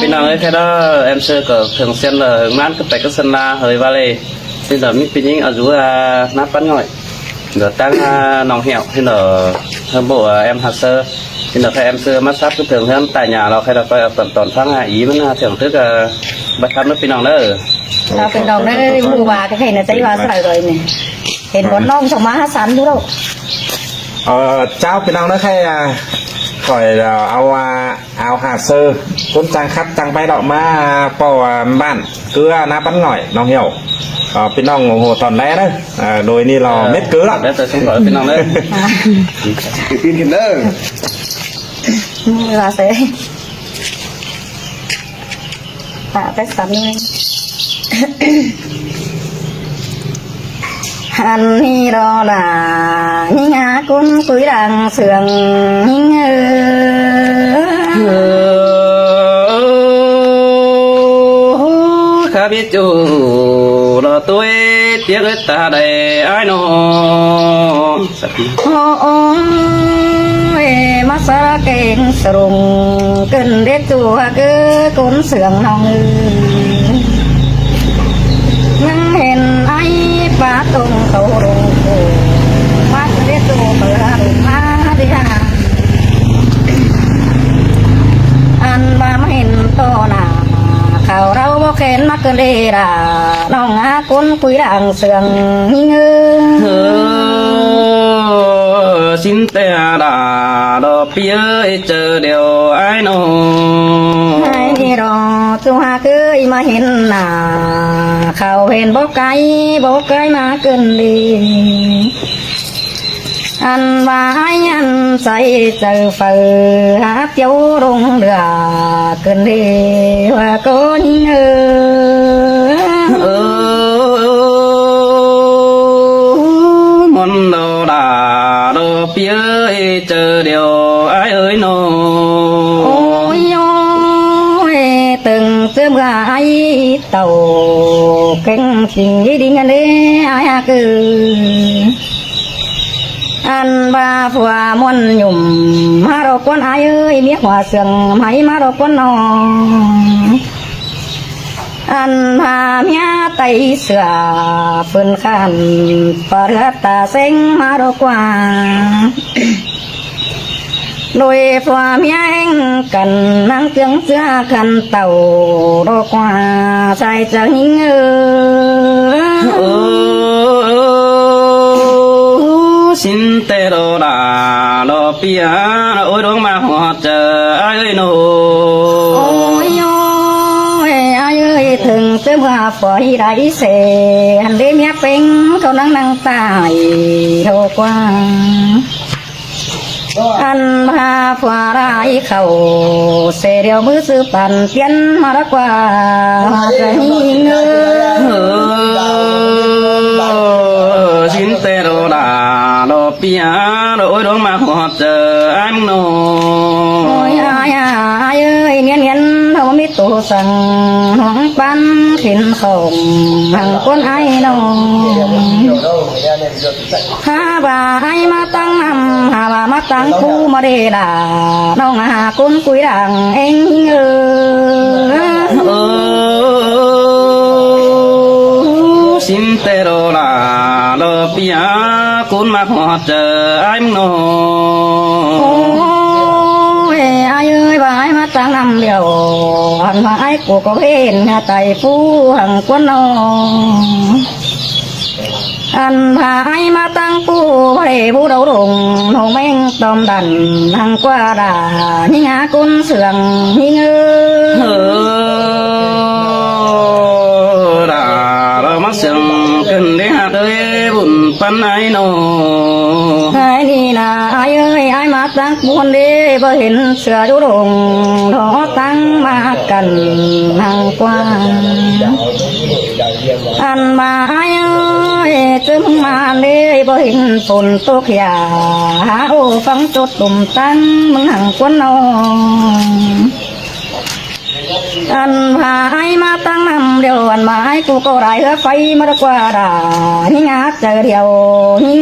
Khi nào ấy thế đó em sơ cỡ thường xuyên là hướng mát cái tay cái sân la hơi va lê. Bây giờ mình pin những ở dưới nát bắn ngồi. Giờ tăng nòng hẹo thì là hơn bộ em hạt sơ. Thì là em sơ mát sát cái thường hơn tại nhà nó hay là coi toàn phang ý vẫn thưởng thức bắt thăm nó pin nòng đó.เราเป็นดอกได้มูบาก็เห็นนะใจว่าใส่เลยเนี่ยเห็นวันน้องชาวมาฮัสซันดูแล้ว เจ้าพี่น้องนะใครก่อยเอาหาเซอร์คุณจังคัดจังไปดอกมาปอบ้านเกลือน้ำปั้นหน่อยน้องเหี่ยวพี่น้องโอ้โหตอนแรกนะโดยนี่เราเม็ดเกลือ Đấy tôi xuống gọi pin nòng đấy. Pin hiện nữa. ว่าเซ่ตาไปสั่นเลยฮันนี่รอล่ะยิ่งหาคุณคุยดังเสื่องยิ่งKhá biết chủ là tôi tiếc ta đầy ai nó โอ้ยมาสระเก่งสรงเกินเด็ดตัวคือคนเสื่องน้องยังเห็นไอ้ปลาตรงเขาลงโผมาเด็ดตัวเปิดมาดิฮะอันว่าไม่เห็นตัวหน้าเขาเราบอกเห็นมาเกินเดร่าน้องอาคนคุยดังเสื่องยิ่งxin tè đà đò phía chờ điều ai nó ให้นี่รอตัวเคยมาเห็นหน้าเขาเห็นบอกไกลมาเกินดีอันว่าอันใส่เจอเฟือหาเที่ยวลงเรือเกินดีว่าก็ยิ่งmón đồ đà đồ phía chờ điều ai ơi nó โอ้ยตึงเสื่อมกายเต่าเก่งสิ่งดีๆกันเลยอายคืออันบาผัวมวนหยุ่มมารบกวนอายเอ้ยเมียหัวเสื่องไหมมารบกวนน้องอันพาเมียไตเสือปืนขันปะเรือตาเซ็งมารบกวนโดยผัวเมียเองกันนั่งเตียงเสื้อขันเต่ารบกวนใจจะหิงxin tê đồ đà đồ phía ôi đống mà họ chờ ai ơi nó โอ้ยอายเอ้ยถึงเสื้อผ้าฝอยได้เสอันเดียเมียเป็นเขานั่งตายโทกว่าอันพาผัวร้ายเขาเสียเดียวมือซื้อปั่นเปลี่ยนมารักว่าจะหิงxin tê đồ đà đồ phía ôi đống mà họ chờ ai nó โอ้ยอายเอ้ยเนียนเขาไม่ตัวสั่งห้องปั้นขินส่งหังก้นไอ้น้องหาบ่าไอ้มาตั้งนำหาบ่ามาตั้งคู่มาเดด่าน้องหาคนคุยดังเองxin tê đồ đà đồ phía cuốn mà họ chờ ai nó โอ้ยไอ้เอ้ยบ่าไอ้มาตั้งนำเดียวหันมาไอ้กูก็เห็นไตผู้หังก้นน้องอันพาไอ้มาตั้งผู้พระผู้เดาดงหงแมงตอมดันหังกว่าด่ายิ่งหาคนเสื่องยิ่งđà đồ mắt sừng cần để hạt ơi bùn pan ai nó ไอ้นี่นะไอ้เอ้ยไอ้มาตั้งบุญเด้บ่เห็นเสือดุดงทอตั้งมากันหังกว่าอันมาไอ้เอ้ยจึงมาเด้บ่เห็นฝนตกยาหาโอ้ฟังจุดตุ่มตั้งมึงหังกวนน้องอันพาไอ้มาตั้งนำเดียวอันมาไอ้กูก็ไรเฮือไฟมากกว่าด่ายิ่งอาเจอเดียวยิ่ง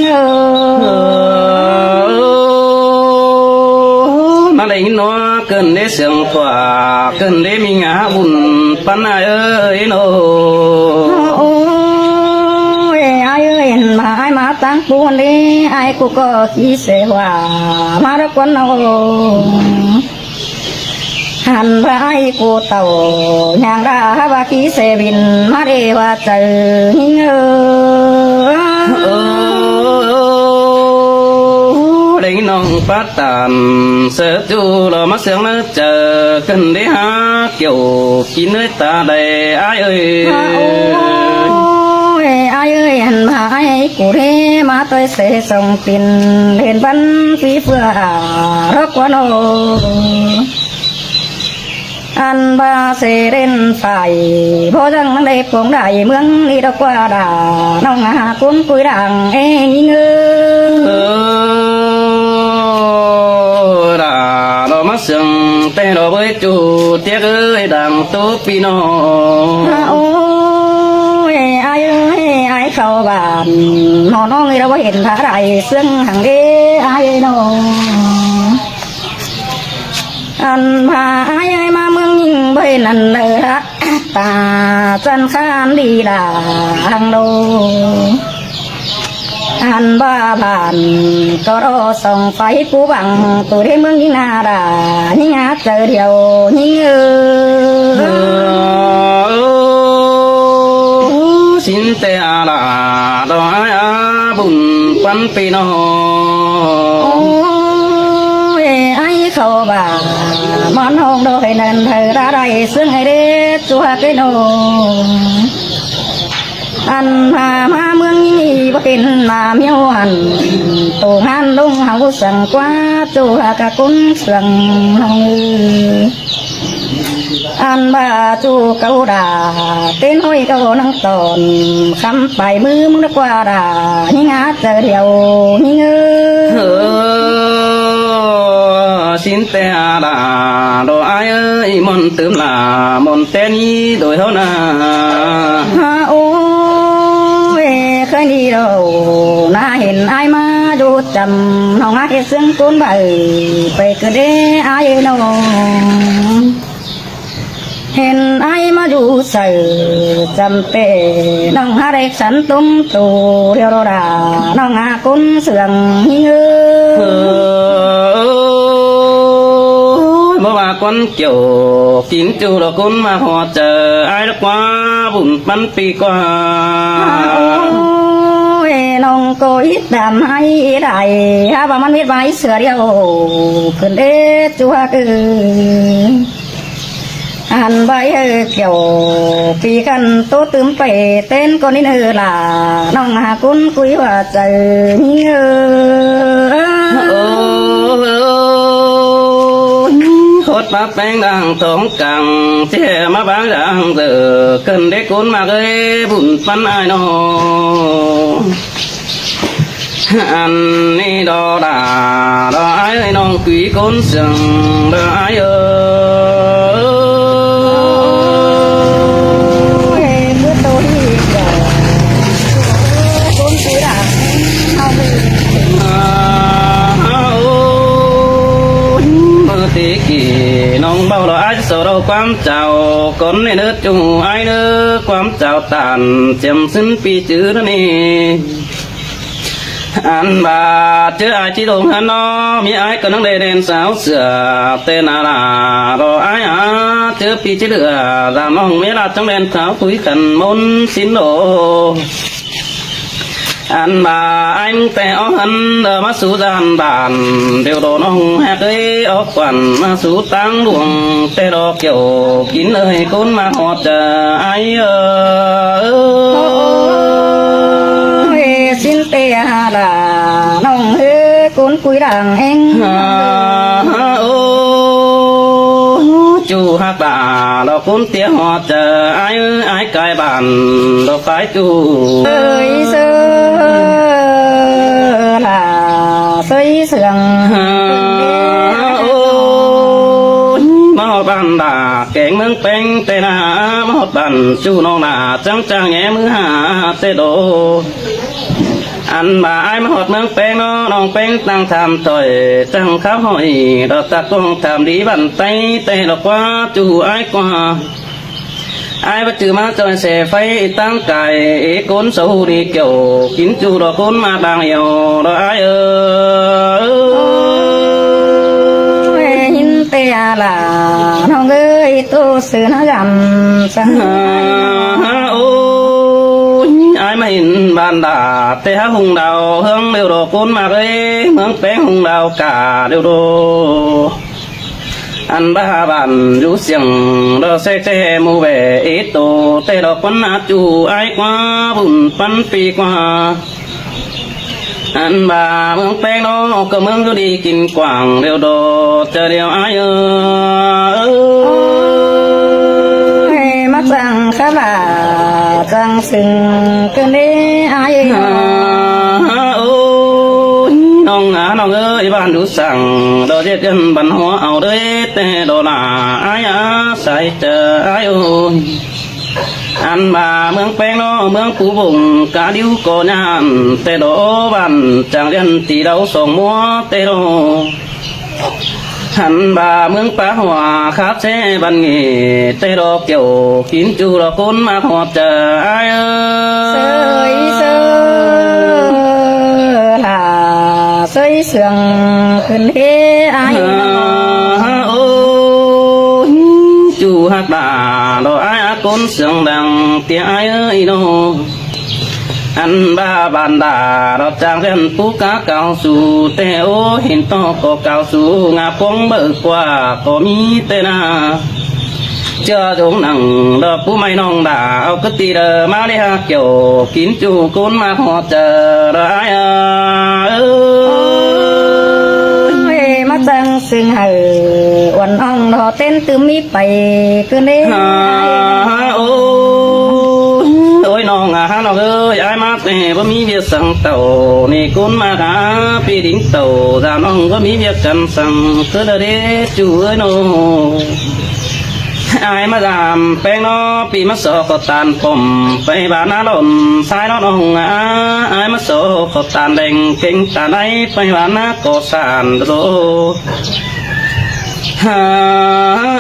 มัน đây nó cần để sương thỏa cần để mình ngã bùn pan ai ơi nó โอ้ยไอ้เอ้ยมาไอ้มาตั้งปูนเลยไอ้กูก็ขี้เสว่ามารักวันเอาหันไปไอ้กูเต่าอย่างราบาขี้เสบินมาเรว่าเจอหิงđây nó phát tàn sợ chú lo mắt sương nó chờ cần để há kiểu kín nơi ta đây ai ơi ไอ้เอ้ยหันมาไอ้กูเรมาตัวเสส่งปินเห็นบันฟีเฟื่อรักวันโออันบาเสเรนไฟพอจังได้ปงได้เมืองนี่ดอกว่าด่าน้องหาคุ้นคุยดังเอ้ยเงืlo mắt sương tay lo với chú tiếc ơi đằng tốt pi nó โอ้ยไอ้เอ้ยไอ้เข้าบ้านน้องเราเห็นท่าไรซึ่งหังเด้ไอ้น้องอันพาไอ้มาเมืองยิ่งไปนั่นเลยละตาจันข้านดีดาหังโดอันบ้าบ้านก็รอส่องไฟกูบังตัวได้เมืองยิ่งนาดายิ่งหาเจอเดียวยิ่งxin tê à là đó ai bùn bắn pi nó โอ้ยไอ้เข้าบ้านมันห้องโดยนั่นเธอระไรซึ่งไอ้เด็ดจัวกันโนอันพามาเมืองนี้บ่เป็นมาเมียวหันตูงานลงเฮาสั่งกว่าจัวกะกุ้นสั่งเฮาอันบ้าจูเกาดาเต้นห้อยเกานังตอนคำไปมือมึงนักว่าดายิ่งหาเจอเดียวยิ่งxin tê à là đó ai ơi mòn tươm là mòn tên y đổi hao na โอ้ยเคยดีเราน่าเห็นไอ้มาดูจำน้องอาเกซึ่งต้นใบไปกระเดไอ้น้องเห็นไอ้มาดูใส่จำเปน้องหาเด็กสันตุ้มตูเรียวดาน้องหาคุ้นเสื่องหิ้งบ่ว่าคนเกี่ยวกินจูเราคนมาหอเจอไอ้ละกว่าบุญปันปีกว่า น้องก็อิดดำให้ได้ฮะว่ามันมีไว้เสือเดียวเพิ่นเด็ดจัวอันใบเกี่ยวปีกันโตตึมไปเต้นก่อนนี่เนอล่ะน้องหาคุ้นคุยว่าใจเงโคตรมาแป้งดังสองกังเจ้มาบางดังเสือเกินได้คนมาเลยบุญปันไอ้น้องอันนี้ดอดาดอไอ้น้องคุยคนเสียงดอไอ้น้องเบาเราไอ้สาวเราความเจ้าคนในเนื้อจูไอ้เนื้อความเจ้าตานเจียมสิ้นปีจื้อนี่อันบาเจอไอ้ที่ลงหันน้อมีไอ้ก็นั่งเด่นสาวเสือเต้นอาลารอไอ้เจอปีจื้อรามองเวลาจังเด่นสาวคุยกันมนสินโลอันบาanhแต่อหันเดินมาสู่จานบานเดี๋ยวโดนน้องแหกเอ้ออกวันมาสู่ตั้งดวงแต่ดอกเกี่ยวกินเลยคนมาหอดเจอไอ้สิ้นเตียดาน้องเฮ้คนคุยดังเองจูฮักดาเราคนเตี้ยหอดเจอไอ้ไก่บานเราไฟจูเอ้ยเสือล่ะเสือเสืองมาหอดบันดาแกงเมืองเป็งเตนามาหอดบันจูน้องดาจังจังแง่มือหาเตโดอ อันบ่ายมาหอดเมืองแปงน้องแปงตั้งทำถอยตั้งข้าวหอยดอกตะกงทำดีบันไตแต่ดอกว่าจูไอ้กว่าไอ้บัดจือมาจอยเสไฟตั้งไก่เอกนสูดีเกี่ยวกินจูดอกคนมาบางเหี่ยวดอกไอ้หินเตียล่ะน้องเอ้ยตู้ซื้อน้ำยำสัง โอ้ยไอ้ไม่เห็นบานดาแต่หาหงดาวเฮืองเดียวดอกคนมาเลยเมืองแป้งหงดาวกาเดียวโดอันบ้าบันอยู่เสียงดอกเซ่เซ่มูเวเอโตแต่ดอกปันนาจูไอ้กว่าบุญปันปีกว่าอันบ่าเมืองแป้งน้องก็เมืองอยู่ดีกินกว่างเดียวโดเจอเดียวไอ้มาจังข้าบ่าจังสึงกันได้อาย โอ้ยน้องน้องเอ้ยบ้านดูสั่งดอกเจ็ดกันบันหัวเอาเด้แต่ดอกหน้าไอ้ใส่เจอไอ้โอ้ยอันบ่าเมืองแป้งน้อเมืองปูบุงกาดิวก่อนานแต่ดอกบ้านจังเรียนตีเราส่งมัวแต่ดอกหันบ่าเมืองป่าหัวคาบเช่บันเงี้แต่ดอกเกี่ยวกินจูดอกคนมาหอดเจอไอ้เสยเสยล่ะเสยเสืองขึ้นเฮอาย โอ้จูฮักดาดอกไอ้คนเสียงดังเตียไอ้เอ้ยโนอันบ้าบานดาดอกจางเรียนปูกาเก่าสู่แต่โอเห็นต่อก็เก่าสู่งาปงเบิกกว่าก็มีแต่นาเจ้าจงนั่งดอกผู้ไม่น้องด่าเอากตีเดอมาได้ฮักเกี่ยวกินจูคนมาหอเจอได้มาจังซึ่งหวันอ่องดอเต้นตืมมีไปก็ได้ โอ้ยน้องน้องเอ้ยไอ้มาแต่บ่มีเวียสั่งเต่านี่คนมาหาปีดิ้งเต่าดาน้องก็มีเวียกันสั่งเธอเด้จูเอ้ยน้องไอ้มาดามแป้งน้อปีมาสอก็ตานผมไปบ้านนาหล่นสายน้องไอ้มาสอก็ตานแดงเก่งตาไหนไปบ้านนาก็สานโด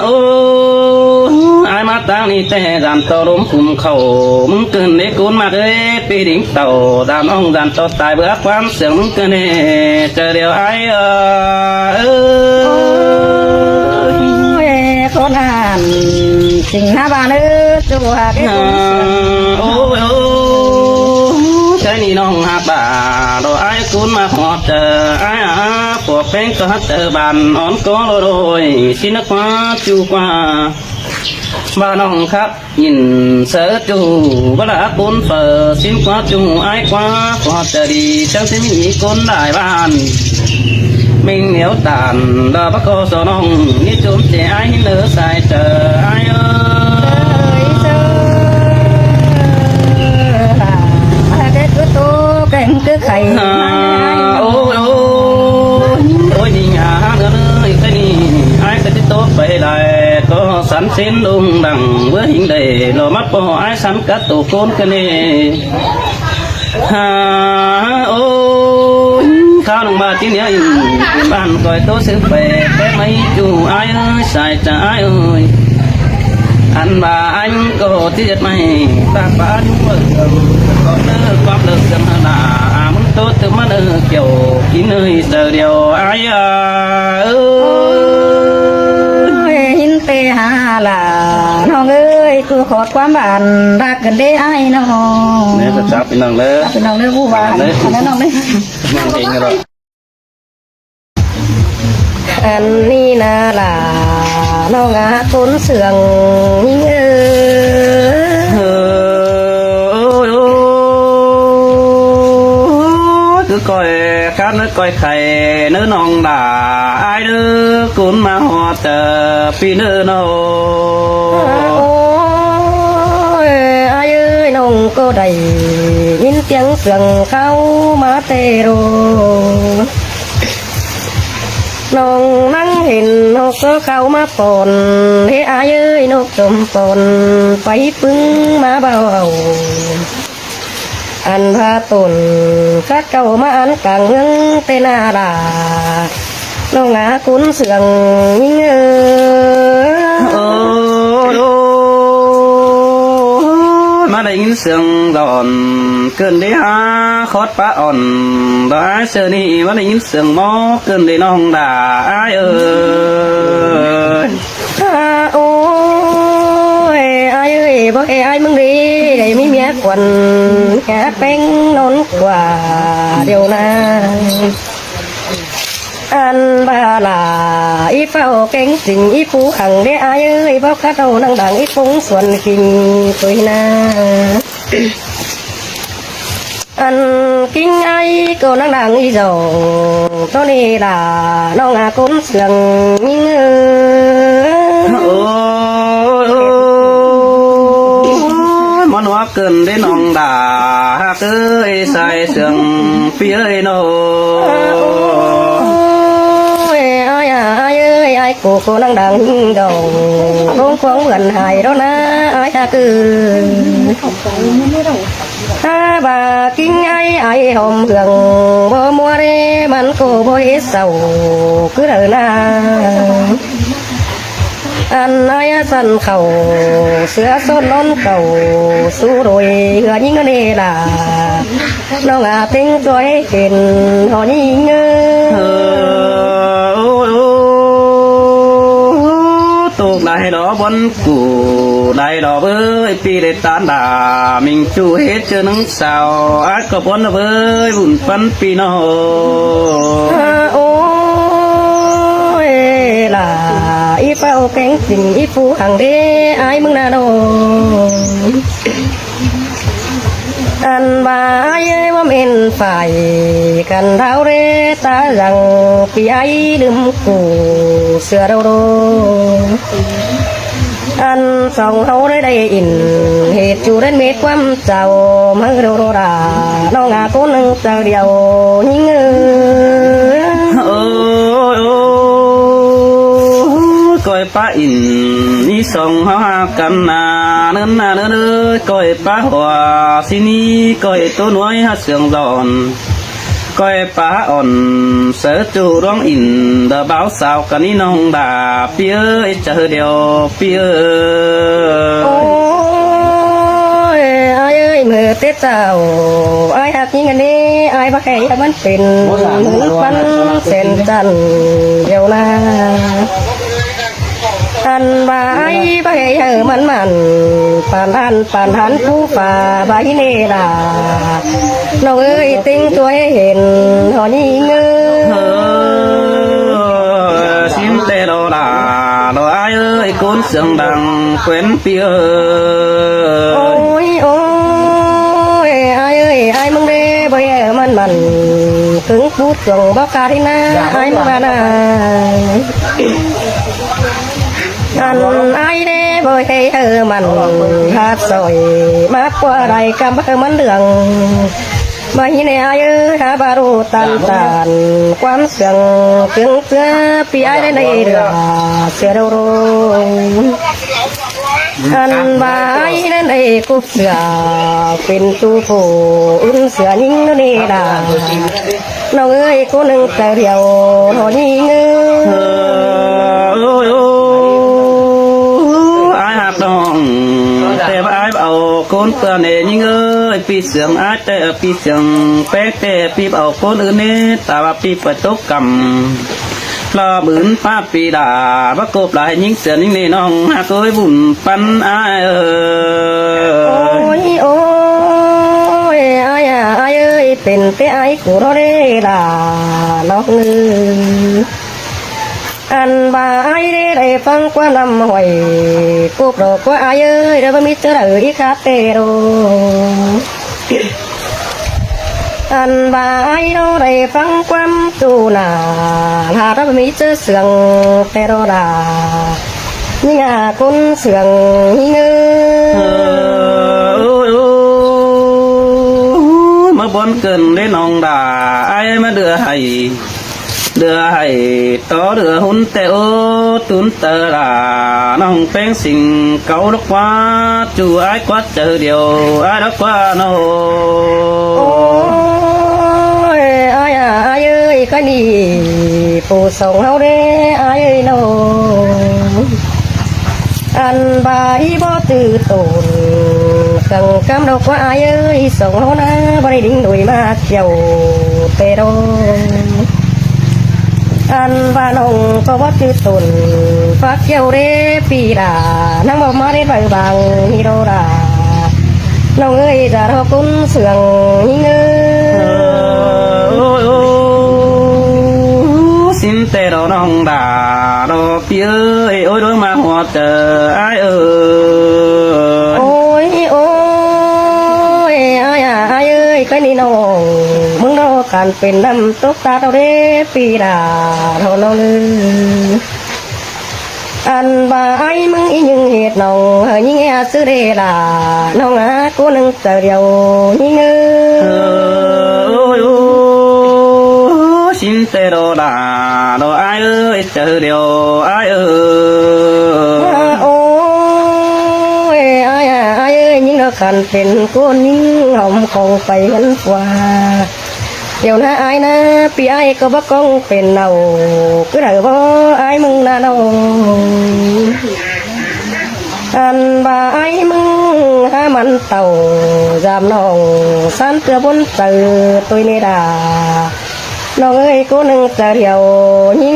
โอ้ไอ้มาตั้งนี่แต่ดานต่อลมคุมเข่ามึงเกินเด็กคนมาเลยปีดิ่งเต่าดานน้องดานต่อตายเบื่อความเสียงมึงเกินเจอเดียวไอ้คนอ่านสิ่งหน้าบ้านจูหาได้โอ้ยใช่นี่น้องหาป่าดอกไอ้คุณมาหอดเจอไอ้พวกแป้งก็ฮัดเจอบ้านอ่อนก็โดยสินักว่าจูกว่าบ้านน้องครับยินเสือจูบ้านละคนเปิดสินกว่าจูไอ้กว่าพอจะดีจังจะมีคนได้บ้านมิงเหนียวตานดาบก็สนองนี่จุ่มเสียไอ้เลือใส่เจอไอ้เด็กตัวแก่งคือไข่โอ้ยโอ้ยนี่งาเนื้อเลยแค่นี้ไอ้ก็จะโตไปได้ก็สันเส้นดุงดังเมื่อหิงได้รอมาปอไอ้สันกัดตัวโคนกันนี่โอ้ข้าวลงมาที่นี้บ้านก่อยโตซื้อไปแต่ไม่จูไอ้ใส่ใจเอ้ยอันบ่าอันก็ที่จะไม่ตาบ้านเมื่อก็เลิกความเลิกจำหน้ามึงโตถึงมาเลิกเกี่ยวกินเอ้ยเดียวไอ้หินเตหาล่ะน้องเอ้ยคือขอดความบานรักกันได้ไอ้น้องเนี่ยจะจับเป็นน้องเลยเป็นน้องเนื้อผู้บานแล้วน้องเลยน้องเองกันหรออันนี้นะล่ะน้องต้นเสืองคือก้อยคาดเนื้อก้อยไข่เนื้อน้องด่าไอ้เด้อคุณมาหอเจอปีเนื้อโนโอ้ยไอ้เอ้ยน้องก็ได้ยินเสียงเสืองเข้ามาเตโรน้องนั่งเห็นนกก็เข้ามาปนเฮ้อาเย้ยนกจมปนไปปึ้งมาเบา อันพาตุนคัดเก่ามาอันกลางเมืองเตนาดาน้องหาคุณเสืองยิ่งโอ้มาได้ยินเสียงดอนเกินได้หาคอดปะอ่อนได้เสือนี่มาได้ยินเสียงหมอเกินได้น้องด่าเอ้ย โอ้ยai ơi bố ai mừng đi để mi mía quần cá bánh nón quà điều na ăn ba là ít phao cánh tình ít phú hằng để ai ơi bao khát đầu năng đằng ít phúng xuân kinh tuổi na ăn kinh ai cô năng đằng ít giàu tôi đi là nó ngà cún sườn món hóa cần đến nòng đà cưới sai sườn phía nô ai ơi ai cô năng đằng đầu không quăng gần hài đó na ai cứ bà kinh ai hòm hưởng bơ mua đi mình cô bôi hết sầu cứ đời na anh ai sân khẩu sữa sốt non cầu su rồi hứa những cái này là nó ngả tính tôi tiền họ nhìn tục đại đó bón củ đại đó với pi để tán đà mình chu hết chưa nắng sao ác có bón với bùn phân pi nó ôi là ít bao cánh tình ít phú hàng đế ai mừng na đâu anh bà ai mà mình phải cần tháo rê ta rằng vì ai đừng củ sửa đâu đâu anh sống hấu đây đây in hết chú đến mệt quăm chào mơ đâu đâu đà nó ngà cố nâng chào điều những coi pa in ni song ha kan na nơ coi pa hoa sini coi tô nuôi ha sương giòn coi pa on sở chu rong in đờ báo sao cái ní nông đà phía chờ điều phía ôi ai ơi mơ tết chào ai hạt những anh đi ai bác hay vẫnเป็นvăn sen trần điều na anh bái bái hờ mặn mặn bàn hắn phú phà bái nê là nó ơi tinh tôi hiện họ nhí ngơ xin tê đồ là đồ ai ơi cốn sương đằng quen phía ôi ôi ai ơi ai mong đê bái hờ mặn mặn cứng phút dòng bóc cà đi na ai mong ra anh ai đê bồi hay mặn hạt sỏi mát qua đây cam bắc mắn đường mấy này ai ơi ha bà ru tan tan quan sương tiếng xưa pi ai đây đây được xưa đâu rồi anh bà ai đến đây cúp sửa pin tu phủ sửa những nó đi là nó ơi cô nâng tờ điều họ đi ngơแต่ว่าไอ้เอาคนเปลือนเนี่ยยิ่งปีเสียงอาจจะปีเสียงแป๊กแต่ปีเอาคนอื่นเนี่ยแต่ว่าปีเปิดตกกำรอบืนป้าปีด่าว่ากบหลายยิ่งเสียยิ่งนี่น้องหาตัวบุญปันไอ้โอ้ยโอ้ยไอ้เอ้ยเป็นแต่ไอ้กูรอได้ด่าน้องอันบ่ายได้ฟังความลำหอยกูปลอกว่าอายเอ้ยเดี๋ยวมีเจออีกคาเตโรอันบ่ายเราได้ฟังความจูนาถ้าเรามีเจอเสียงเตโรดานี่งาคนเสียงเงืมาบนเกินได้น้องด่าไอ้มาเดือให้ đưa hay to đưa hun tê ô tún tơ là nông phèn sinh câu đốc quá chú ai quá chờ điều ai đó quá nô ôi ai à ai ơi cái đi phù sông hao đê ai ơi nô anh bài bỏ từ tồn cần cam đâu quá ai ơi sông hao na bỏ đi đỉnh đùi mà chiều tê đâu anh và nông có bỏ từ tồn phát chiều đê pì đà nắng bóng má đến vài bằng đi đâu đà nông ơi ra đâu cũng sườn ôi xin tê đó nông đà đó phía ơi ôi đôi mà hoa chờ ai ơi ôi ai à ai ơi cái này nóมึงเราการเป็นน้ำตกตาเราได้ปีดาเราเราอันบ่าไอ้มึงอียังเหตุน้องเฮยิ่งแอซื้อได้ล่ะน้องอากูนึงเจอเดียวยิ่งôi xin tê đó đà đó ai ơi chờ điều ai ơi โอ้ยไอ้ไอ้เอ้ยยิ่งเราการเป็นกูยิ่งหอมคงไปกันกว่าเดี๋ยวนะไอ้นะปีไอ้ก็บ่กองเป็นเราก็ได้บ่ไอ้มึงนะน้องอันบ่าไอ้มึงหามันเต่าจามน้องสันเตือบนเตือตัวนี้ดาน้องเอ้ยกูนึงเจอเดียวยิ่ง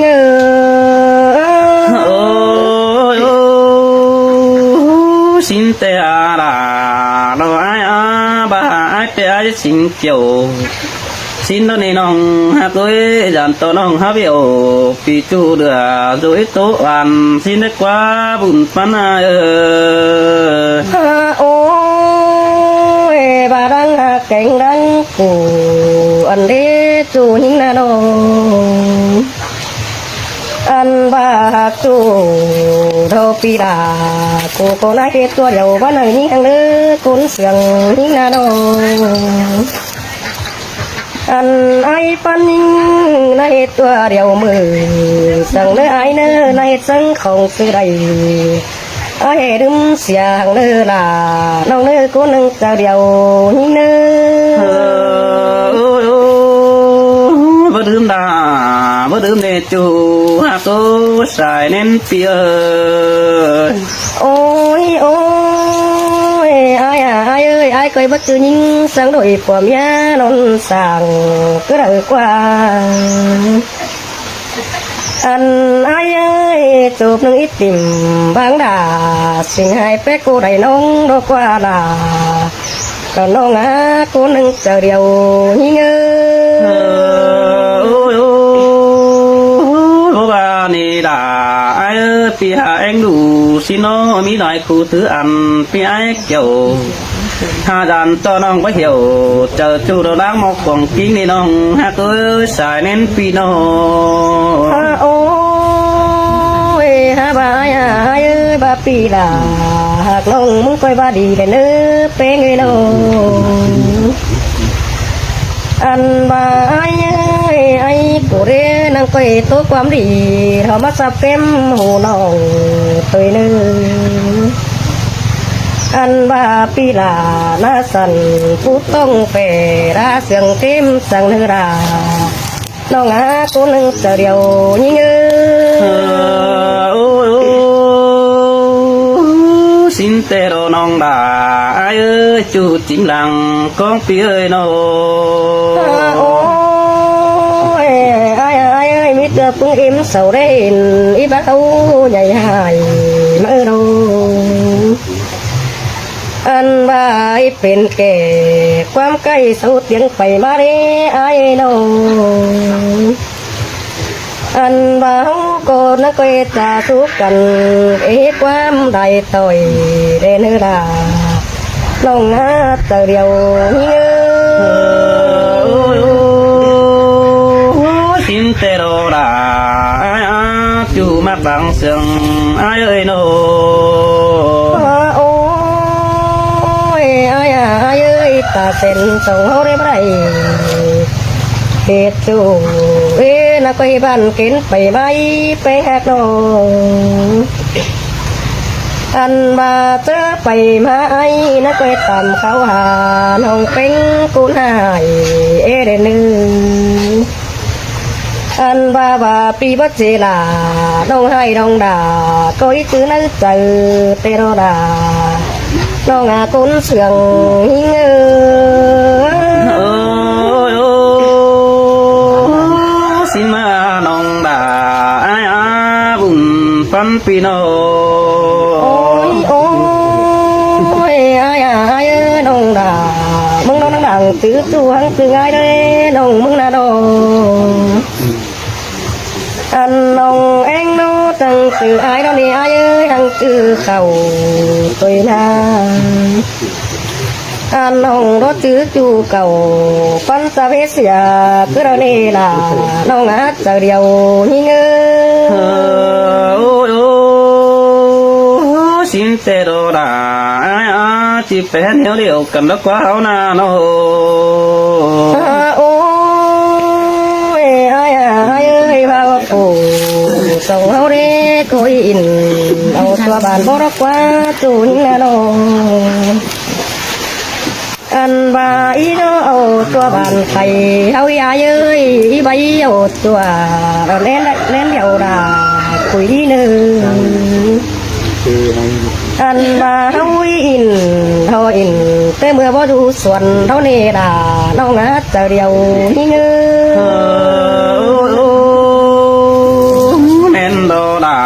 ôi xin tê à là đó ai à bà ai tê ai xin chiều xin đó này nong ha tôi dàn to nong ha biểu phi chu đưa rồi tố ăn xin đất quá bùn pan ơi ôi bà đang cánh đang cù anh đi chu những na đâu anh bà chu đâu pi đà cô nói cáiตัวเดียวบ้านไหนnhững thằng nữa cuốn sườn những na đâu anh ai pan những nàyตัวเดียวมือสั่งเนื้อไอ้เนื้อในสั่งของซื้อได้ไอ้ดึมเสียงเนื้อล่ะน้องเนื้อกูนึงตัวเดียวnhữngเนื้อbữa đêm đà bữa đêm để chú ha cô xài nên pia ôi ôi ai à ai ơi ai coi bất cứ những sáng đổi của mía non sàng cứ đợi qua anh ai ơi chụp nâng ít tìm vắng đà xin hai bé cô đầy nông đó qua là còn nông á cô nâng chờ điều như ôi ôi bà này là ai ơi pia anh đủ xin nó mi nói khu thứ ăn pia ai kiểu hà đàn cho nó có hiểu chờ chú đâu đang một quần kính này nó ha cứ xài nên phi nó ôi ha bà ai ơi bà phi là hạt nông muốn coi bà đi để nữa bé người đâu anh bà ai ơi ai của đê năng quay tốtความดีเขามาสับเต็มหูน้องตัวนึงอันว่าปีลาหน้าสันผู้ต้องเปราเสียงเต็มสังเนื้อราน้องอากูนึงเดียวยิ่งxin tê đồ nong đà ai ơi chú chính làng con pi ơi nó ôi ai ơi biết được cũng im sầu đây ít bắt đâu nhảy hài mơ đâu anh ba ítเป็นแก่ความใกล้สูดเสียงไฟมาได้ไอ้น้องอันบ่าวก็นักเวทาสู้กันความได้ต่อยเดินดาน้องอาเตอเดียวเงือ xin tê đồ đà ai á chú mắt bằng sương ai ơi nó โอ้ยไอ้เอ้ยตาเส้นส่งเขาได้ไรเหตุจู นะก็บ้านเกินไปไม่ไปหักน้องอันบาเจอไปมาไอ้นะก็ตามเขาหาน้องเป็นกูนายเดนึอันบาปีบัจเจลาน้องให้น้องด่าก็อีจื้อนั่นเจอเตโรดาน้องกุนเสืองหิงxin mà nong đà ai à bùn phân pino โอ้ยไอ้น้องด่ามึงน้องดังตื้อตัวหังตื้อไงเด้น้องมึงน่ะดองอันน้องเอ็งน้องจังตื้อไอ้น้องนี่ไอ้หังตื้อเข่าตัวน่ะอันน้องรถตื้อจูเก่าฟันสะเวเสียก็เราเนี่ล่ะน้องอาจจะเดียวหิงxin tê đồ đà ai à chỉ phải hiểu điều cần nó quá hảo na nó โอ้ยไอ้พาว่าปู่ส่งเอาเด็กคุยอินเอาตัวบ้านบ่รักว่าจูนนะน้องอันบ่าอีโนเอาตัวบ้านไข่เอายาเย้ยอีใบเอาตัวเราเล่นเดียวดาคุยดีหนึ่งอันมาเฮาอินแต่เมื่อบ่ดูส่วนเท่านี้ด่าน้องอาจจะเดียวนี่เงืmen đồ đà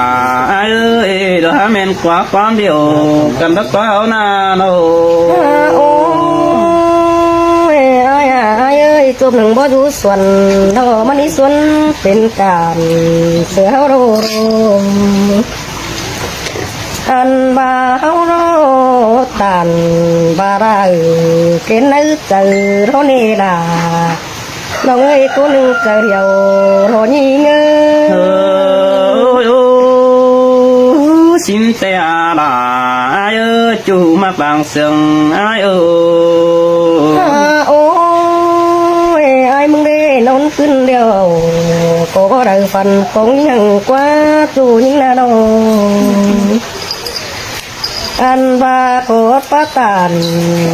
ai ơi đồ hả men quá quan điều cần nó quá hảo na nó โอ้ยไอ้เอ้ยจบหนึ่งบ่ดูส่วนเท่ามันนี่ส่วนเป็นการเสือเฮาโรอันบาเฮาโรตันบาราเกินนึกเจอเท่านี้ล่ะน้องเอ้ยตัวหนึ่งเจอเดียวโรนี่เงื xin tê là ai ơi chú mặc bằng sừng ai ơi โอ้ยไอ้มึงได้นอนขึ้นเดียวก็ได้ฟันของยังกว่าจูยิ่งน่าดองอันบาโคตรปะตาน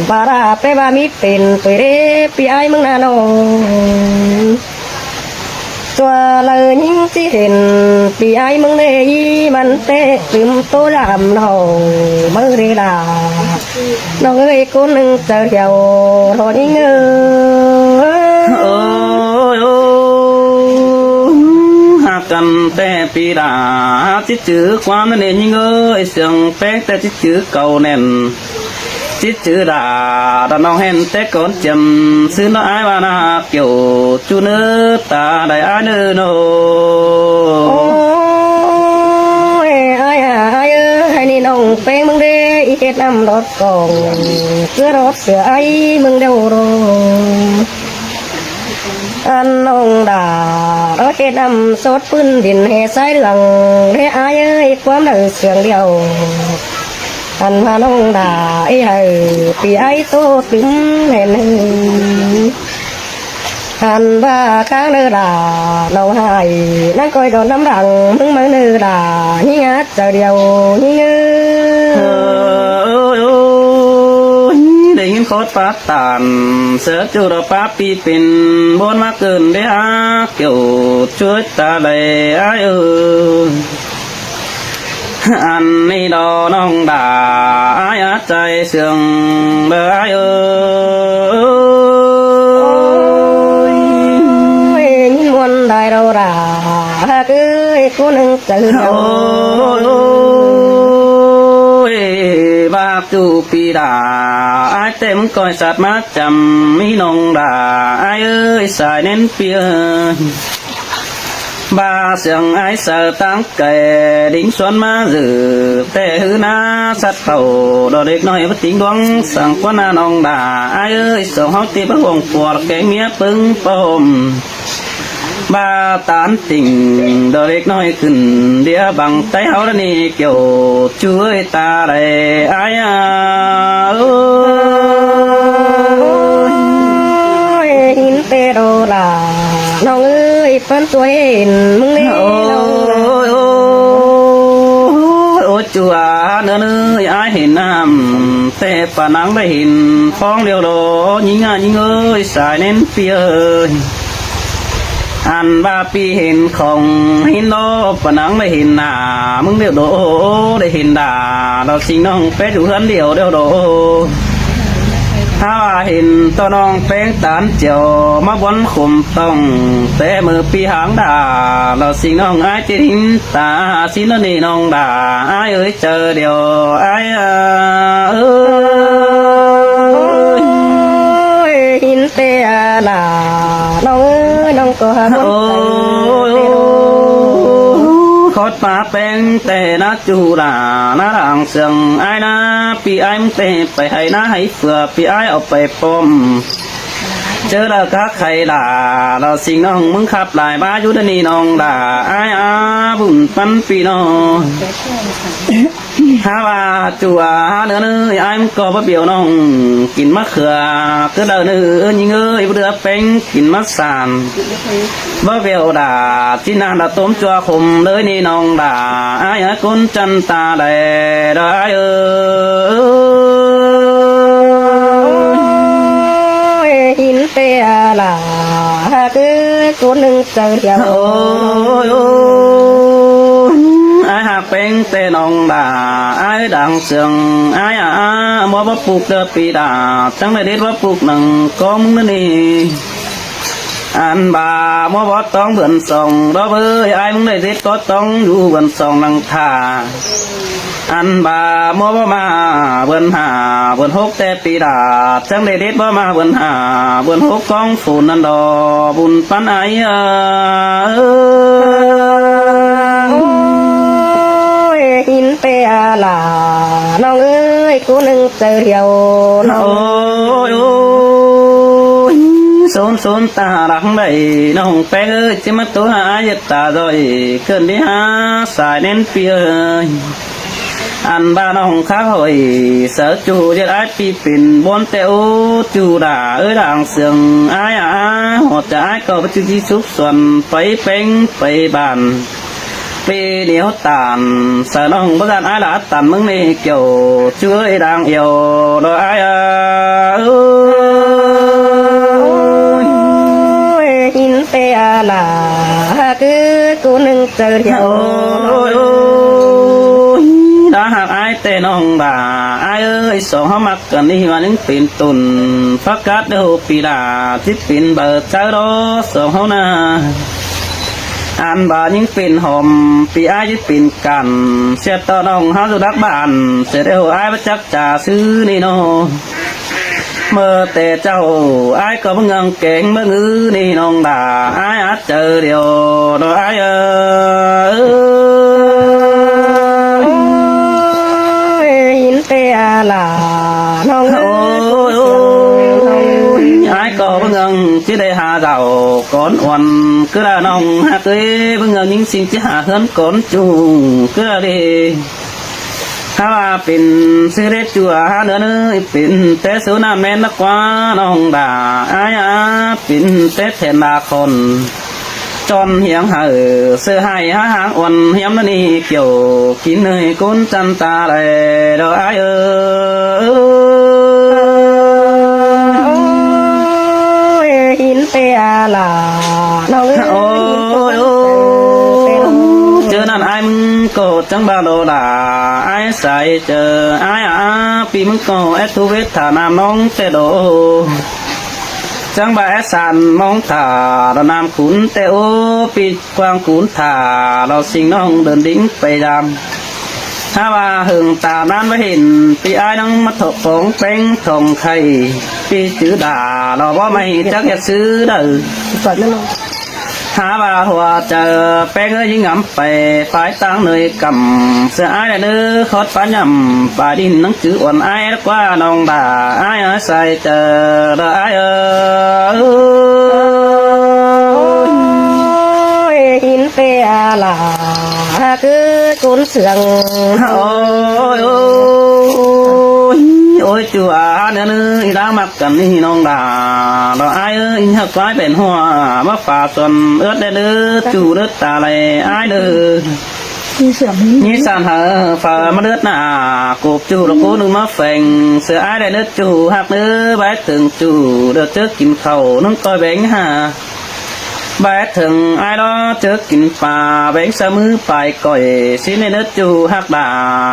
บาราเปบามิเป็นไปเรปีไอ้มึงน่าดองตัวเลยยิ่งที่เห็นปีไอ้มึงเลยมันเตะตึมโตดำน้องมือเรลาน้องเอ้ยคนหนึ่งเจอเดียวรอยิ่งcần tê pi đà chít chữ quan nó nên như ơi sừng bé tê chít chữ cầu nền chít chữ đà đàn ông hèn tê con chầm xứ nó ai mà na kiểu chú nữ ta đại ai nữ nô ไอ้ให้นี่น้องเป้งมึงเด้อีเฮ็ดน้ำรถกองเพื่อรถเสือไอ้มึงเดาโรอันน้องด่ารถเฮ็ดน้ำสดปืนดินเฮสายหลังเด้ไอ้ความเดือดเสียงเดียวอันมาน้องด่าไอ้ปีไอ้โตตึงเห็นอันบ้าข้างเนื้อด่าน้องหายนั่งคอยโดนน้ำดังมึงมาเนื้อด่ายิ่งงัดเจอเดียวยิ่งได้ยินโคตรปาตานเสือจูรปาปีเป็นบนมาเกินได้อาเกี่ยวช่วยตาได้อ้ายอันนี้ดอน้องด่าอ้ายใจเสื่องเบออ้ายยินวันได้เราด่าเอ้ยคนหนึ่งเจอเดียวบาจูปีดาไอเต็มก้อยสัตว์มาจำมีนองดาไอเอ้ยสายเน้นเปียบาเสียงไอเสือตั้งแก่ดิ้งสวนมาหรือแต่หือนาสัตว์เต่าดอเด็กน้อยพัดทิ้งดวงสั่งกว่านานองดาไอเอ้ยส่งเขาตีพระวงปวดแกเมียปึงปมบาตานติ่งดอเล็กน้อยขึ้นเดียบังไตเฮาแล้วนี่เกี่ยวช่วยตาได้อายาหินเตโรลาน้องเอ้ย phân tuổi mừng đi โอ้ยโอ้ยโอ้ยจัวเนื้อเนื้อไอเห็นน้ำแต่ปานังได้เห็นฟ้องเดียวโดยิงยิงเอ้ยสายเน้นเปียเอ้ยอันบาปีเห็นของเห็นโดปานังได้เห็นหน้ามึงเดียวโดได้เห็นด่าเราสิงน้องแป๊ดอยู่เฮือนเดียวเดียวโดถ้าว่าเห็นตัวน้องแป้งตานเจียวมาบนขุมต้องแต่มือปีหางด่าเราสิงน้องไอ้จะทิ้งตาสินนี่น้องด่าไอ้เอ้ยเจอเดียวไอ้เอ้ย หินเตียน่ะน้องเอ้ยน้องก็หาคน โอ้ ใจ ยขอดมาแป้งแต่นาจูด่านาด่างเสียงไอ้นาปีไอ้มึงเตะไปให้นาให้เฟื่อปีไอ้เอาไปป้อมเจอแล้วก็ใครด่าเราสิงน้องมึงขับหลายบ้าอยู่ดนี่น้องด่าไอ้อาบุญปันปีน้องฮาว่าจัวเนื้อเนื้อไอ้มึงก็บ่เบี้ยวน้องกินมะเขือก็เดินเนื้อยิงเอ้ยเรือแป้งกินมะสานบ่เบี้ยวด่าที่นานด่าต้มจัวขมเลยนี่น้องด่าไอ้คนจันตาแดได้เอ้ย หินเตียน่ะคือตัวหนึ่งเจอเดียว โอ้ยโอ้ยไอ้หากเป็นแต่น้องด่าไอ้ดังเสียงไอ้มัวว่าปลูกเดือปีด่าจังได้เด็ดว่าปลูกหนึ่งก็มึงนั่นนี่อันบ่ามัวว่าต้องเบื่อนส่องเราเอ้ยไอ้มึงได้เด็ดก็ต้องอยู่เบื่อนส่องนังท่าอันบ่ามัวว่ามาเบื่อนหาเบื่อนหกแต่ปีด่าจังได้เด็ดว่ามาเบื่อนหาเบื่อนหกกองฝุ่นนันดอบุญปันไอ้โอ้ยหินเตียน่ะน้องเอ้ยตัวหนึ่งเจอเดียวน้อง โอ้ยโอ้ยโซนโซนตาหลังได้น้องแป้งเอ้ยจะมาตัวหาเย็ดตาดอยเกินที่หาสายเน้นเปียอันบ้านน้องข้าหอยเสือจูเย็ดไอ้ปีปิ่นบนเตวจูด่าเอ้ยด่างเสียงไอ้หัวใจไอ้ก็ไปที่สุขส่วนไปเป็นไปบ้านปีเหนียวตานเสือน้องบ้านไอ้ละตันมึงนี่เกี่ยวช่วยด่างเอียวโดยไอ้หินเตียน่ะคือตัวหนึ่งเจอเดียว โอ้ยโอ้ยถ้าหากไอ้แต่น้องด่าไอ้เอ้ยสองเขามักกันนี่ว่านึงเป็นตุนฟักกัดเดือปีด่าที่เป็นเบิดใจรอสองเขานาอันบ่ายิ่งเป็นหอมปีไอ้ยิ่งเป็นกันเสียต่อน้องเขาสุดักบ้านเสียเดียวไอ้ประจักจ่าซื้อนี่โนเมื่อแต่เจ้าไอ้ก็มึงเงินเก่งมึงนี่น้องด่าไอ้อาจเจอเดียวโดยไอ้หินเตียน่ะน้องเอ้ย ไอ้ก็มึงเงินที่ได้หาเจ้าก่อนวันก็ได้น้องหาเคยมึงเงินยิ่งสิ่งที่หาเฮินก่อนจูก็ได้ถ้าเป็นสิเรจัวหาเนื้อเนื้อเป็นแต่สูน้าแม่นนักว่าน้องด่าไอ้เป็นแต่แทนนาคนจนเหียงหาเสื้อให้หาหางอ่อนเหียมนั่นนี่เกี่ยวกินเนยก้นจันตาเลยดอกไอ้หินเตียน่ะน้องเอ้ย โอ้ยเจอนั่นไอ้มึงก็จังบ้าโดด่าไอ้ใส่เจอไอ้ปีมึงก็แอดทูเวทฐานามน้องเตโดจังบ่าแอดสันมองถ่าเรานามขุนเตโอปีกวางขุนถ่าเราสิงน้องเดินดิ้งไปดำถ้าว่าหึงตานั้นไม่เห็นปีไอ้น้องมาถกของเป็นทองไข่ปีจื้อด่าเราว่าไม่จักอยากซื้อเด้อ ก่อนนะน้อง หาว่าหัวเจอแป้งเอ้ยยิ่งงำไปฝ่ายตั้งเนยกำเสื้อไอ้เนื้อขอดปานยำป่าดินนังจื้ออ่อนไอ้แล้วกว่าน้องด่าไอ้ใส่เจอได้เออ หินเตียน่ะคือกุนเสือง โอ้ยโอ้ยโอ้ยจัวเนื้อเนื้อด มักกันนี่น้องดาเราไอ้เอ้ยหักไว้เป็นหัวมาฝ่าส่วนเอื้อเด้อจูเด้อตาไหลไอ้เด้อ มีเสื่อม นี่สานหาฝ่ามาเด้อหน้ากูจูเรากูนึงมาแฝงเสือไอ้ได้เด้อจูหักเด้อใบถึงจูเด้อเจอกินข้าวน้องก้อยแบงหาใบถึงไอ้đóเจอกินปลาแบงสมือไปก่อยสิในเด้อจูหักด่า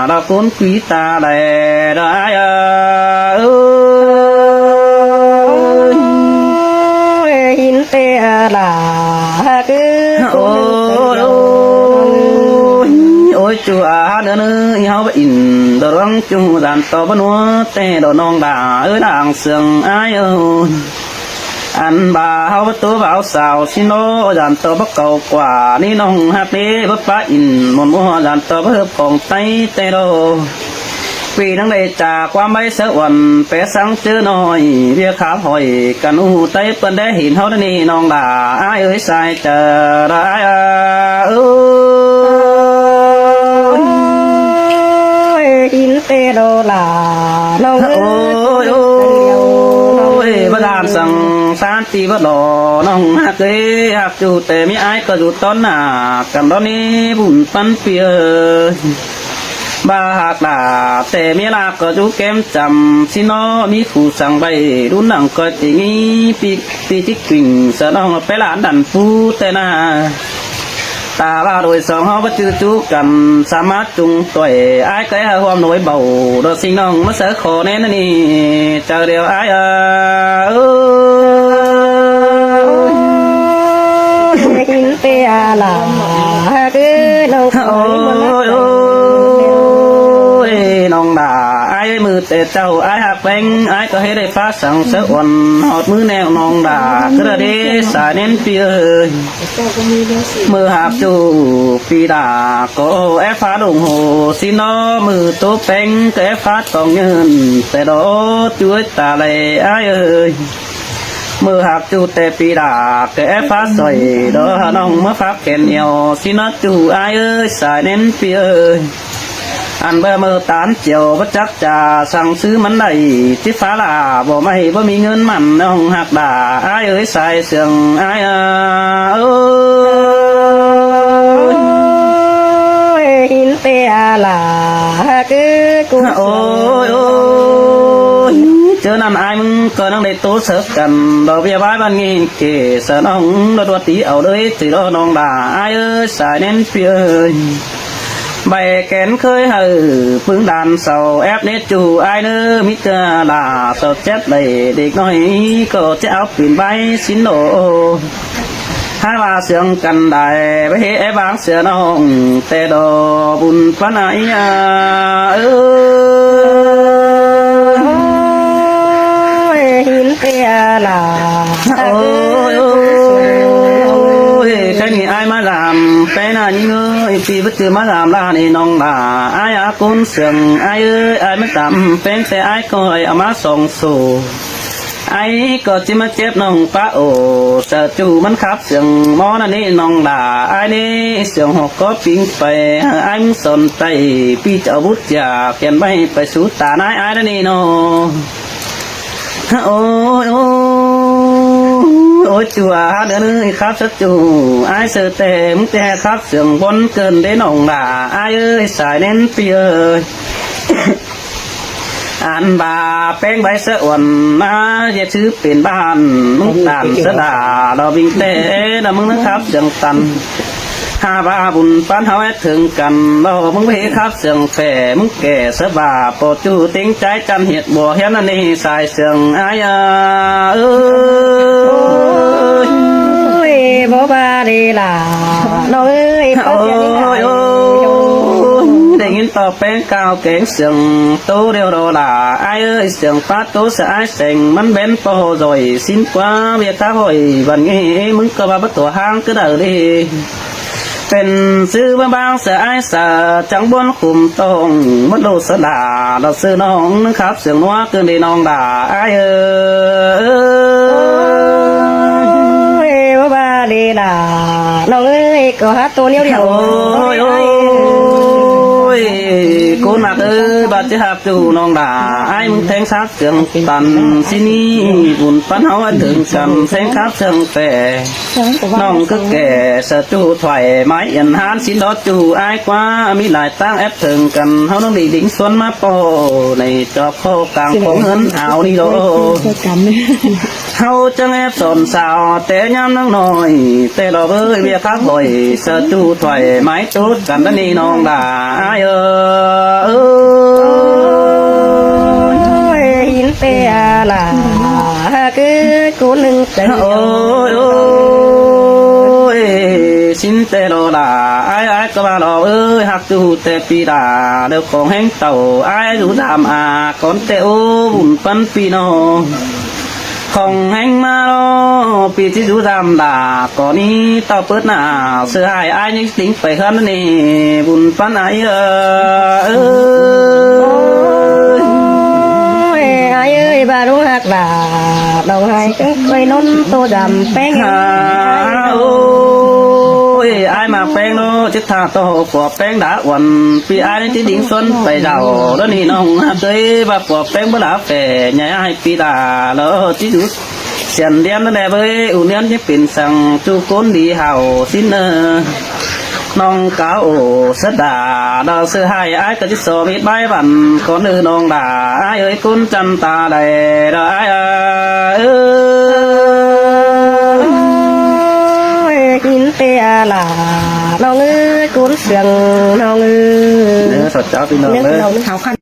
เราคุ้นกุยตาแดดไอ้หินเตะลาคือ โอ้ยโอ้ยจูอาเนื้อเนื้อเฮาไปอินดรังจูดันต่อบ้านวัวแต่ดอกน้องด่าด่างเสืองไอ้อันบ่าเฮาตัวบ่าวสาวสิโนดันต่อบ่เก่ากว่านี่น้องฮักเด้บ่ป้าอินมนมัวดันต่อบ่เฮิบของไตแต่ดอปีทั้งใดจากความไม่เสวันเปสังเจอหน่อยเรียกขาหอยกันอูไตเปิ้นได้เห็นเฮานี่น้องด่าอ้ายเอ้ยสายเจอได้หินเตะโดลาน้องเอ้ย โอ้ยบดานสั่งสานตีบดอน้องฮักเอ้ยฮักอยู่แต่มีอ้ายก็อยู่ตอนหน้ากันตอนนี้บุญปันเปียบาหักดาแต่เมียลาก็จูแก้มจำสินอมีผู้สั่งใบรุ่นหนังก็ติงี้ปีจิกกิ่งสะน้องไปหลานดันฟูแต่นาตาว่าโดยสองเขาก็จือจูกันสามารถจุงต่อยไอ้ก็ให้ความหน่วยเบาโดยสิ่งน้องมาเสือขอแน่นนี่เจอเดียวไอ้หินเตะลาคือน้อง โอ้ยน้องด่าไอ้มือแต่เจ้าไอ้หักแบงไอ้ก็ให้ได้ฟ้าสั่งเสืออ่อนหอดมือแนวน้องด่ากระเดสายเน้นเปียมือหักจูปีด่าก็แอฟ้าดงโหสินอมือตัวแป้งก็แอฟ้าตองเงินแต่ดอช่วยตาไหลไอ้เอ้ยมือหักจูแต่ปีด่าก็แอฟ้าสอยดอน้องมาฟักแกนเหนียวสินอจูไอ้เอ้ยสายเน้นเปียอันเบอร์มือตานเจียวบัจักจ่าสั่งซื้อมันได้ที่ฟ้าลาบ่ไม่บ่มีเงินมันน้องหักด่าไอ้เอ้ยใส่เสียงไอ้หินเตะลาคือกู โอ้ยเจอนั่นไอ้มึงก็นั่งได้ตู้เสิร์ฟกันดอกเบี้ยบ้านบ้านงี้เก๋เสน้องดตัวตีเอาเลยตีดอน้องด่าไอ้เอ้ยสายเน้นเปียใบแกนเคยหือพึ่งดันเสาแอบเนจูไอเนอมิเตอร์ลาเสาเจ็ดเลยเด็กน้อยก็จะเอาปีนใบสินโดถ้าว่าเสียงกันได้ไปเฮ้บางเสือน้องแต่ดอบุญปนายหินเตะลา โอ้ยใครนี่ไอมาลามไปหน้านี่เงยปีบัดจือมาลามลานี่น้องลาไออากุนเสียงไอเอ้ยไอไม่ต่ำเป็นแต่ไอก็ไอเอามาส่งสู่ไอก็จิมาเจ็บน้องป้าโอเสือจูมันขับเสียงมอนั่นนี่น้องลาไอนี่เสียงหกก็ปิ้งไปไอมึงสนใจพี่จะบุตรจากเขียนไปสู่ตานายไอนั่นนี่น้องโอ้ยโอ้ยจัวเดือนนึงครับสักจูไอเสือเต็มแต่ครับเสียงบนเกินได้น้องด่าไอเอ้ยสายเน้นเปียอันบาแป้งใบเสืออ่อนมาจะชื่อเป็นบ้านมึงตานเสดาเราบิงเต้เรามึงนะครับเสียงตันหาบาบุญปันเฮาให้ถึงกันเรามึงไปครับเสียงแฝมึงแก่เสบาปอจูติ้งใจจันเหียดบัวเฮียนนั่นนี่สายเสียงอายบ่บาดีล่ะน้องเอ้ย โอ้ยได้ยินต่อแป้งกาวเก่งเสียงโตเดียวโดล่ะไอเอ้ยเสียงฟ้าโตเสียไอเสียงมันเบนโปรอยสิ้นกว่าเบียร์ข้าหอยวันนี้มึงก็ว่าตัวห้างก็ได้ดิเป็นซื้อบางเสียไอเสียจังบนขุมตรงมัดโลสดาเราซื้อน้องนะครับเสียงนัวเกินได้น้องด่าไอบ่บาดีล่ะน้องเอ้ยก็หาตัวเดียว ยกูนักเอ้ยบาดจะหับจูน้องด่าไอ้มึงแทงซักเสียงตันสินี่บุญปันเฮาถึงกันแทงคับเชิงแต่น้องก็แก่สะจูถอยไม้ยันหานสินดอจูไอ้กว่ามีหลายตั้งแอปถึงกันเฮาต้องดีดิ่งส่วนมาโปในจอบโคกลางของเงินเอานี่โดเฮาจังแอบสอนสาวแต่ยามนังน้อยแต่เราเอ้ยเบียคักบ่อยสะจูถอยไม้ตูดกันนั่นนี่น้องด่าไอ้หินเปียล่ะคือกูหนึ่งใจ โอ้ยสินเตโลดาไอ้ก็มาดอกเอ้ยหักจูแต่ปีดาเดี๋ยวของแห้งเต่าไอ้ดูดามก่อนแต่โอ้บุญปันปีน้องของแห้งมาโลปีที่ดูดำดาก่อนนี้เต่าเปิดหน้าเสื้อไอ้ยังติ้งไปขันนี่บุญปันไอ้ai ơi bà đúng hạt là đầu hai cái quay nón tô đầm bén ôi ai mà bén nó chết thà to của bén đã quần vì ai đến tiếng xuân phải đầu đó nì nông tới và của bén bữa đã về nhà ai pi đà nó tí chút xiên đen nó đẹp với ủ nén như pin sang chu côn đi hào xinน้องเก่าสดาดาวเสื้อให้ไอ้ก็จะสอบมิดใบบันก่อนน้องด่าไอ้เอ้ยคุณจันตาได้ได้หินเปียล่ะน้องเอ้ยคุณเสียงน้องเอ้ย สดจ้าพี่น้องเลย ขาวขัน